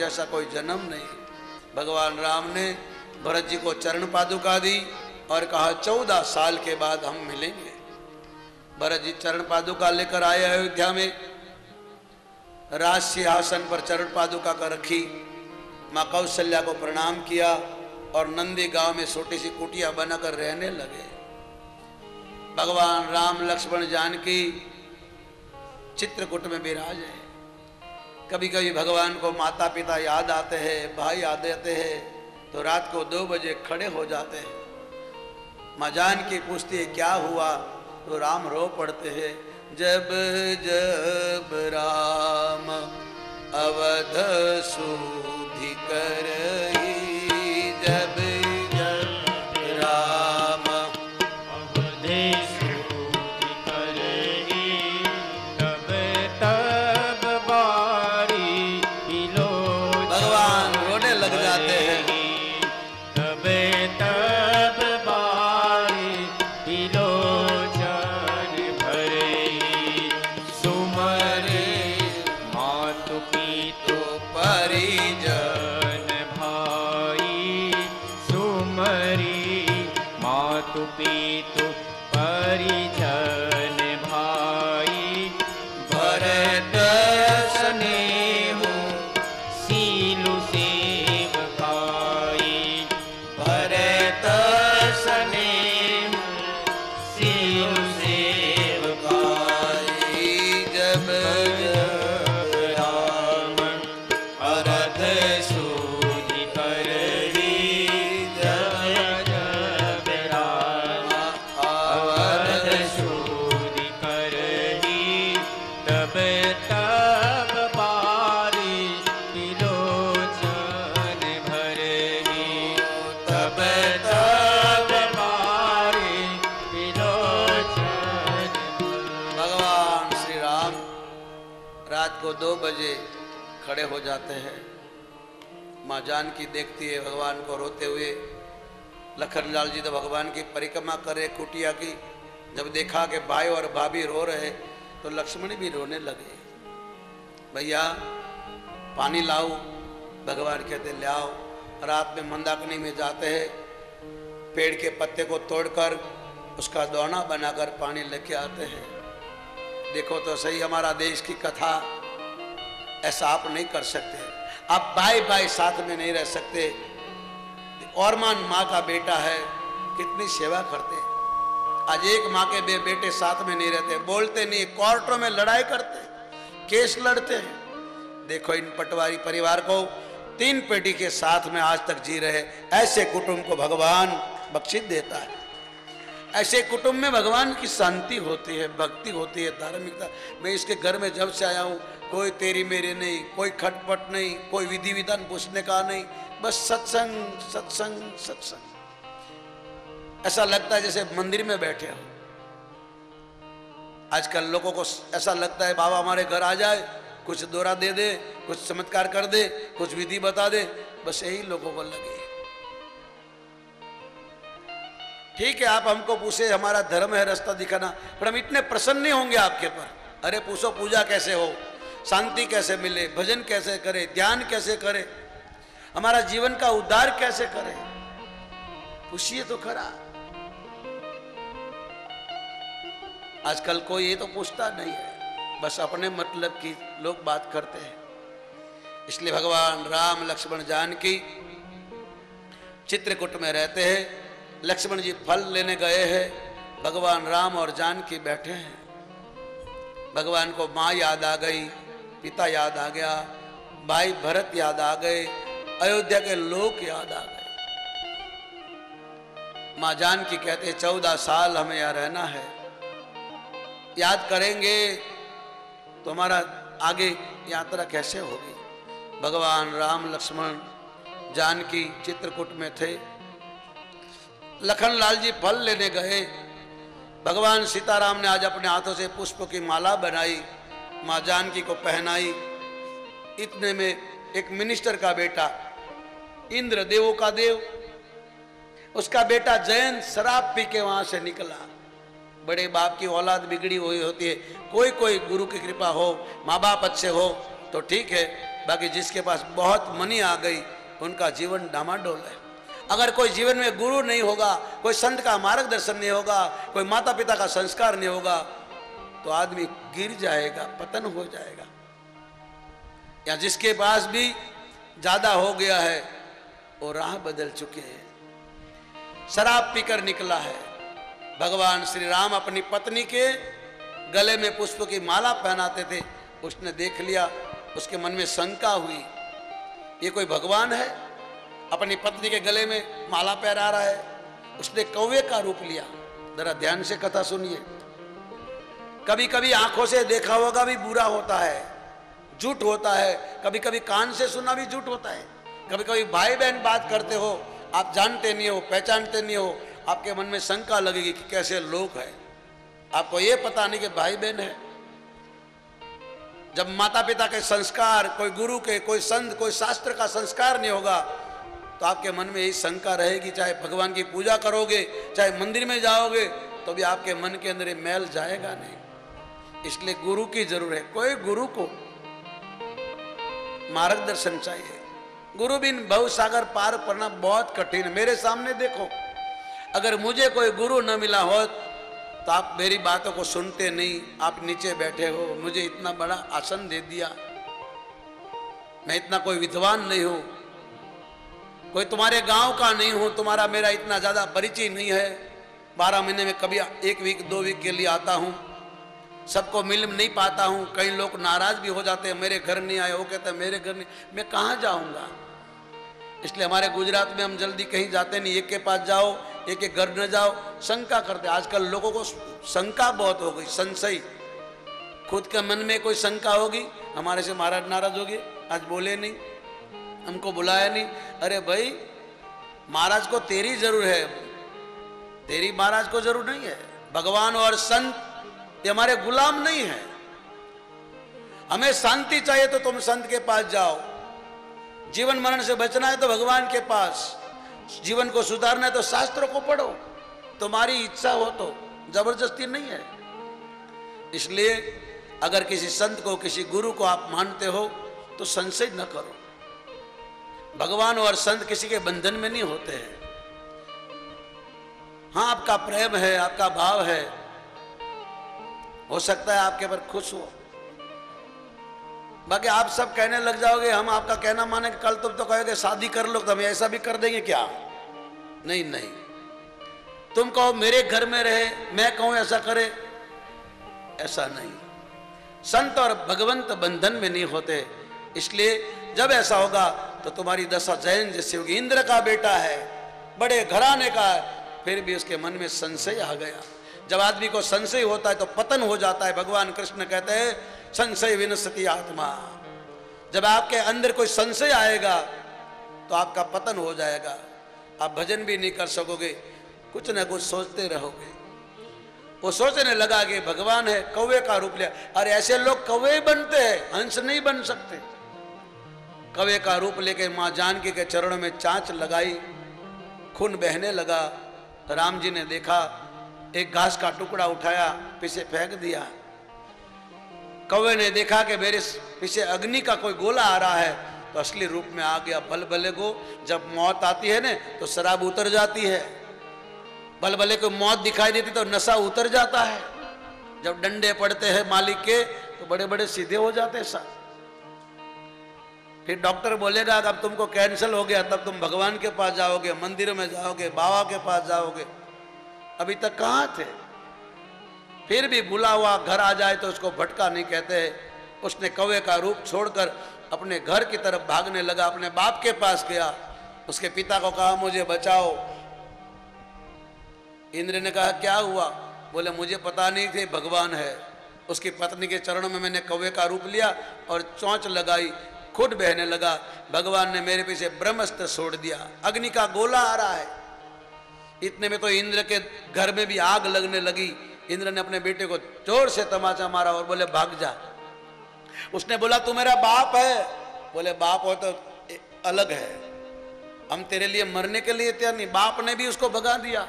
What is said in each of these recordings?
जैसा कोई जन्म नहीं। भगवान राम ने भरत जी को चरण पादुका दी और कहा 14 साल के बाद हम मिलेंगे। भरत जी चरण पादुका लेकर आए अयोध्या में, राज सिंहासन पर चरण पादुका का रखी, माँ कौशल्या को प्रणाम किया और नंदी गांव में छोटी सी कुटिया बनाकर रहने लगे। भगवान राम लक्ष्मण जानकी चित्रकूट में विराज है। कभी कभी भगवान को माता पिता याद आते हैं, भाई याद आते हैं, तो रात को 2 बजे खड़े हो जाते हैं। माँ जानकी पूछती है क्या हुआ, तो राम रो पड़ते हैं। जब जब राम अवध सुधि करही, जब जब राम अवध सुधि करही, तब तब बारी लोचन। भगवान रोने लग जाते हैं। तब तब बारी लोचन भरही, सुमरे मातु पितु परिजन भाई, सुमरी मातु पितु परिजन भाई, भरत स्नेहु सीलु सेवकाई, भरत स्नेहु सीलु सेवकाई। जब जब राम अरथ सूझि करही, जब जब राम अरथ सूझि करही, तब तब बारी लोचन भरही, तब तब बारी लोचन। भगवान श्री राम रात को 2 बजे खड़े हो जाते हैं। माँ जानकी देखती है भगवान को रोते हुए। लखनलाल जी तो भगवान की परिक्रमा करे कुटिया की, जब देखा कि भाई और भाभी रो रहे तो लक्ष्मण भी रोने लगे। भैया पानी लाओ, भगवान कहते ले आओ। रात में मंदाकिनी में जाते हैं, पेड़ के पत्ते को तोड़कर उसका दोना बनाकर पानी लेके आते हैं। देखो तो सही हमारा देश की कथा, ऐसा आप नहीं कर सकते। आप भाई भाई साथ में नहीं रह सकते। और माँ का बेटा है, कितनी सेवा करते। आज एक माँ के बेटे साथ में नहीं रहते, बोलते नहीं, कोर्टों में लड़ाई करते, केस लड़ते हैं। देखो इन पटवारी परिवार को 3 पीढ़ी के साथ में आज तक जी रहे। ऐसे कुटुंब को भगवान बख्शिश देता है। ऐसे कुटुंब में भगवान की शांति होती है, भक्ति होती है, धार्मिकता। मैं इसके घर में जब से आया हूँ, कोई तेरी मेरी नहीं, कोई खटपट नहीं, कोई विधि विधान पूछने का नहीं, बस सत्संग सत्संग सत्संग। ऐसा लगता है जैसे मंदिर में बैठे हो। आजकल लोगों को ऐसा लगता है बाबा हमारे घर आ जाए, कुछ दौरा दे दे, कुछ चमत्कार कर दे, कुछ विधि बता दे, बस यही लोगों को लगे। ठीक है आप हमको पूछे, हमारा धर्म है रास्ता दिखाना, पर हम इतने प्रसन्न नहीं होंगे आपके पर। अरे पूछो पूजा कैसे हो, शांति कैसे मिले, भजन कैसे करे, ध्यान कैसे करे, हमारा जीवन का उद्धार कैसे करे, पूछिए तो खरा। आजकल कोई ये तो पूछता नहीं है, बस अपने मतलब की लोग बात करते हैं। इसलिए भगवान राम लक्ष्मण जानकी चित्रकूट में रहते हैं। लक्ष्मण जी फल लेने गए हैं, भगवान राम और जानकी बैठे हैं। भगवान को माँ याद आ गई, पिता याद आ गया, भाई भरत याद आ गए, अयोध्या के लोग याद आ गए। माँ जानकी कहते 14 साल हमें यहाँ रहना है, याद करेंगे तो हमारा आगे यात्रा कैसे होगी। भगवान राम लक्ष्मण जानकी चित्रकूट में थे। लखनलाल जी फल लेने गए। भगवान सीताराम ने आज अपने हाथों से पुष्प की माला बनाई, माँ जानकी को पहनाई। इतने में एक मिनिस्टर का बेटा, इंद्र देवों का देव, उसका बेटा जयंत शराब पी के वहां से निकला। बड़े बाप की औलाद बिगड़ी हुई होती है, कोई कोई गुरु की कृपा हो, माँ बाप अच्छे हो तो ठीक है, बाकी जिसके पास बहुत मनी आ गई उनका जीवन डामाडोल है। अगर कोई जीवन में गुरु नहीं होगा, कोई संत का मार्गदर्शन नहीं होगा, कोई माता पिता का संस्कार नहीं होगा, तो आदमी गिर जाएगा, पतन हो जाएगा। या जिसके पास भी ज्यादा हो गया है वो राह बदल चुके हैं, शराब पीकर निकला है। भगवान श्री राम अपनी पत्नी के गले में पुष्प की माला पहनाते थे, उसने देख लिया, उसके मन में शंका हुई, ये कोई भगवान है अपनी पत्नी के गले में माला पहना रहा है। उसने कौवे का रूप लिया। जरा ध्यान से कथा सुनिए। कभी कभी आंखों से देखा होगा भी बुरा होता है, झूठ होता है, कभी कभी कान से सुना भी झूठ होता है। कभी कभी भाई बहन बात करते हो, आप जानते नहीं हो, पहचानते नहीं हो, आपके मन में शंका लगेगी कि कैसे लोग हैं, आपको ये पता नहीं कि भाई बहन है। जब माता पिता के संस्कार, कोई गुरु के, कोई संत, कोई शास्त्र का संस्कार नहीं होगा तो आपके मन में यही शंका रहेगी। चाहे भगवान की पूजा करोगे, चाहे मंदिर में जाओगे, तो भी आपके मन के अंदर मैल जाएगा नहीं। इसलिए गुरु की जरूरत है। कोई गुरु को मार्गदर्शन चाहिए। गुरु बिन भवसागर पार करना बहुत कठिन है। मेरे सामने देखो, अगर मुझे कोई गुरु न मिला हो तो आप मेरी बातों को सुनते नहीं, आप नीचे बैठे हो, मुझे इतना बड़ा आसन दे दिया, मैं इतना कोई विद्वान नहीं हूं, कोई तुम्हारे गांव का नहीं हूं, तुम्हारा मेरा इतना ज्यादा परिचय नहीं है, 12 महीने में कभी 1 वीक 2 वीक के लिए आता हूं, सबको मिल नहीं पाता हूं। कई लोग नाराज भी हो जाते हैं, मेरे घर नहीं आए, वो कहते हैं मेरे घर नहीं, मैं कहां जाऊंगा। इसलिए हमारे गुजरात में हम जल्दी कहीं जाते नहीं, एक के पास जाओ, एक के घर न जाओ, शंका करते। आजकल लोगों को शंका बहुत हो गई, संशय। खुद के मन में कोई शंका होगी, हमारे से महाराज नाराज हो गए, आज बोले नहीं, हमको बुलाया नहीं। अरे भाई, महाराज को तेरी जरूर है, तेरी महाराज को जरूर नहीं है। भगवान और संत ये हमारे गुलाम नहीं है। हमें शांति चाहिए तो तुम संत के पास जाओ, जीवन मरण से बचना है तो भगवान के पास, जीवन को सुधारना है तो शास्त्रों को पढ़ो, तुम्हारी इच्छा हो तो, जबरदस्ती नहीं है। इसलिए अगर किसी संत को, किसी गुरु को आप मानते हो तो संशय न करो। भगवान और संत किसी के बंधन में नहीं होते हैं। हाँ, आपका प्रेम है, आपका भाव है, हो सकता है आपके पर खुश हो, बाकी आप सब कहने लग जाओगे हम आपका कहना माने, कल तुम तो कहोगे शादी कर लो तो हम ऐसा भी कर देंगे क्या? नहीं नहीं, तुम कहो मेरे घर में रहे, मैं कहूं ऐसा करे, ऐसा नहीं। संत और भगवंत बंधन में नहीं होते। इसलिए जब ऐसा होगा तो तुम्हारी दशा जैन जैसी होगी। इंद्र का बेटा है, बड़े घराने का है, फिर भी उसके मन में संशय आ गया। जब आदमी को संशय होता है तो पतन हो जाता है। भगवान कृष्ण कहते हैं संशय विनश्यति आत्मा। जब आपके अंदर कोई संशय आएगा तो आपका पतन हो जाएगा, आप भजन भी नहीं कर सकोगे, कुछ ना कुछ सोचते रहोगे। वो सोचने लगा कि भगवान है, कौवे का रूप लिया। अरे ऐसे लोग कौवे बनते हैं, हंस नहीं बन सकते। कौवे का रूप लेके मां जानकी के चरणों में चांच लगाई, खून बहने लगा। राम जी ने देखा, एक घास का टुकड़ा उठाया, पीछे फेंक दिया। कौवे ने देखा कि मेरे पीछे अग्नि का कोई गोला आ रहा है, तो असली रूप में आ गया। बलबले को जब मौत आती है ना तो शराब उतर जाती है, बलबले को मौत दिखाई देती तो नशा उतर जाता है। जब डंडे पड़ते हैं मालिक के तो बड़े बड़े सीधे हो जाते हैं साहब। फिर डॉक्टर बोलेगा अब तुमको कैंसर हो गया, तब तुम भगवान के पास जाओगे, मंदिर में जाओगे, बाबा के पास जाओगे। अभी तक कहाँ थे? फिर भी भूला हुआ घर आ जाए तो उसको भटका नहीं कहते। उसने कौवे का रूप छोड़कर अपने घर की तरफ भागने लगा, अपने बाप के पास गया। उसके पिता को कहा मुझे बचाओ। इंद्र ने कहा क्या हुआ? बोले मुझे पता नहीं थे भगवान है। उसकी पत्नी के चरणों में मैंने कौवे का रूप लिया और चोंच लगाई, खुद बहने लगा। भगवान ने मेरे पीछे ब्रह्मास्त्र छोड़ दिया, अग्नि का गोला आ रहा है। इतने में तो इंद्र के घर में भी आग लगने लगी। इंद्र ने अपने बेटे को जोर से तमाचा मारा और बोले भाग जा। उसने बोला तू मेरा बाप है? बोले बाप हो तो अलग है, हम तेरे लिए मरने के लिए तैयार नहीं। बाप ने भी उसको भगा दिया।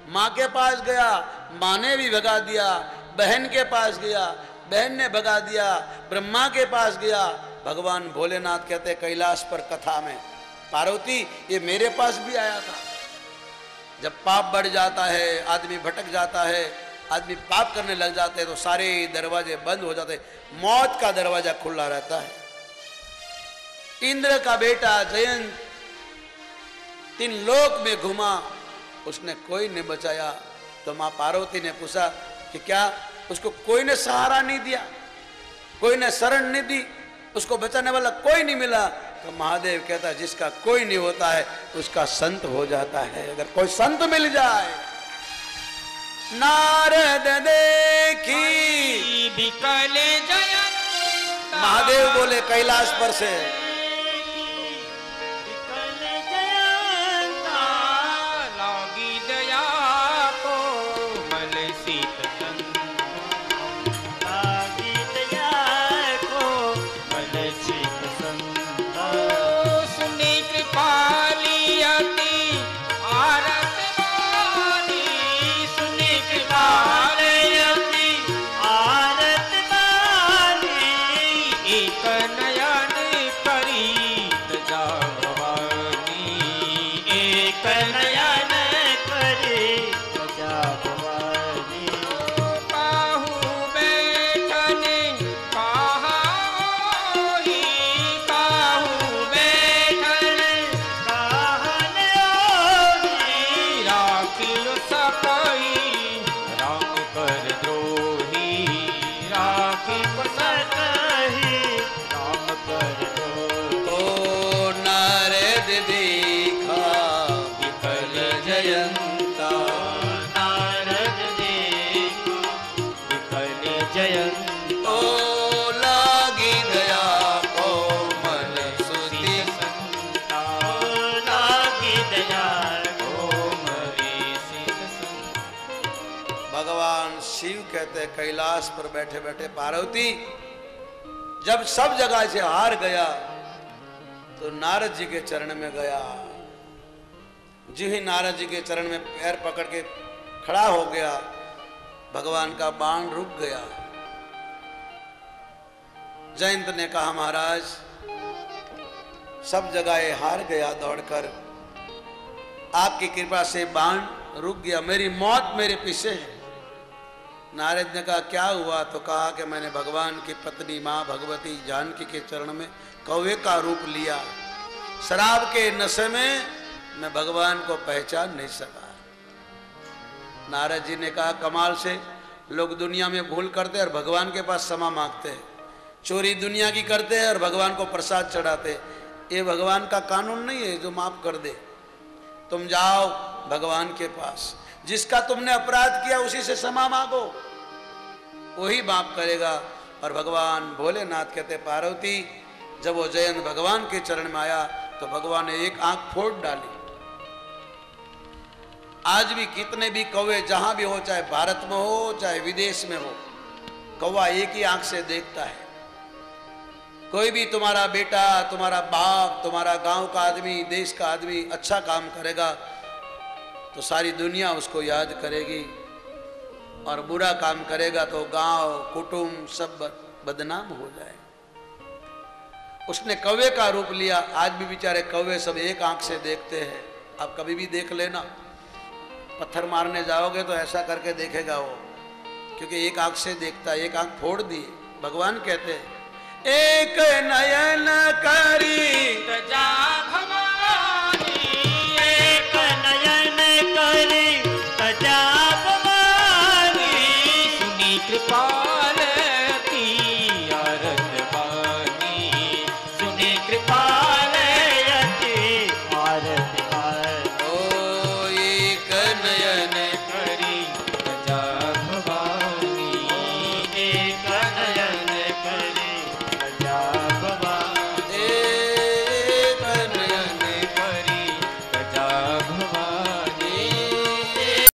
माँ के पास गया, माँ ने भी भगा दिया। बहन के पास गया, बहन ने भगा दिया। ब्रह्मा के पास गया, भगवान भोलेनाथ कहते कैलाश पर कथा में, पार्वती ये मेरे पास भी आया था। जब पाप बढ़ जाता है, आदमी भटक जाता है, आदमी पाप करने लग जाते हैं तो सारे दरवाजे बंद हो जाते, मौत का दरवाजा खुला रहता है। इंद्र का बेटा जयंत 3 लोक में घुमा, उसने कोई नहीं बचाया। तो मां पार्वती ने पूछा कि क्या उसको कोई ने सहारा नहीं दिया, कोई ने शरण नहीं दी, उसको बचाने वाला कोई नहीं मिला? तो महादेव कहता है जिसका कोई नहीं होता है उसका संत हो जाता है। अगर कोई संत मिल जाए। नारद देखी विकल जयंत, महादेव बोले कैलाश पर से, विकल जयंत लागी दया को मल शीत लागी दया को मल शीत संता, सुनी कृपाली अति आरत वाणी, सुनी कृपाली अति आरत वाणी, एक नयन करी तजा भवानी, एक नयन करी तजा भवानी। काहू बैठन कहा होई, काहू बैठन कहन होई, राखियो सकई राम कर द्रोही, राखियो सकई राम कर द्रोही। ओ नारद देखा विकल जयंता, नारद देखा विकल जयंत, ओ लागी दया कोमल सुती। संता लागी दया कोमल शीत संता। भगवान शिव कहते कैलाश पर बैठे बैठे पार्वती जब सब जगह से हार गया तो नारद जी के चरण में गया। जी ही नारद जी के चरण में पैर पकड़ के खड़ा हो गया, भगवान का बाण रुक गया। जयंत ने कहा महाराज सब जगह हार गया दौड़कर, आपकी कृपा से बाण रुक गया, मेरी मौत मेरे पीछे है। नारद ने कहा क्या हुआ? तो कहा कि मैंने भगवान की पत्नी मां भगवती जानकी के चरण में कौवे का रूप लिया, शराब के नशे में मैं भगवान को पहचान नहीं सका। नारद जी ने कहा कमाल से लोग दुनिया में भूल करते हैं और भगवान के पास क्षमा मांगते हैं, चोरी दुनिया की करते हैं और भगवान को प्रसाद चढ़ाते। ये भगवान का कानून नहीं है जो माफ कर दे। तुम जाओ भगवान के पास, जिसका तुमने अपराध किया उसी से क्षमा मांगो, वही माफ करेगा। और भगवान भोलेनाथ कहते पार्वती जब वो जयंत भगवान के चरण में आया तो भगवान ने एक आंख फोड़ डाली। आज भी कितने भी कौवे जहां भी हो, चाहे भारत में हो चाहे विदेश में हो, कौवा एक ही आंख से देखता है। कोई भी तुम्हारा बेटा, तुम्हारा बाप, तुम्हारा गांव का आदमी, देश का आदमी अच्छा काम करेगा तो सारी दुनिया उसको याद करेगी, और बुरा काम करेगा तो गांव कुटुंब सब बदनाम हो जाए। उसने कौवे का रूप लिया। आज भी बेचारे कौवे सब एक आंख से देखते हैं। आप कभी भी देख लेना, पत्थर मारने जाओगे तो ऐसा करके देखेगा वो, क्योंकि एक आंख से देखता है। एक आंख फोड़ दी। भगवान कहते हैं एक नयन करी तजा भवानी, एक नयन करी तजा भवानी, सुनी कृपा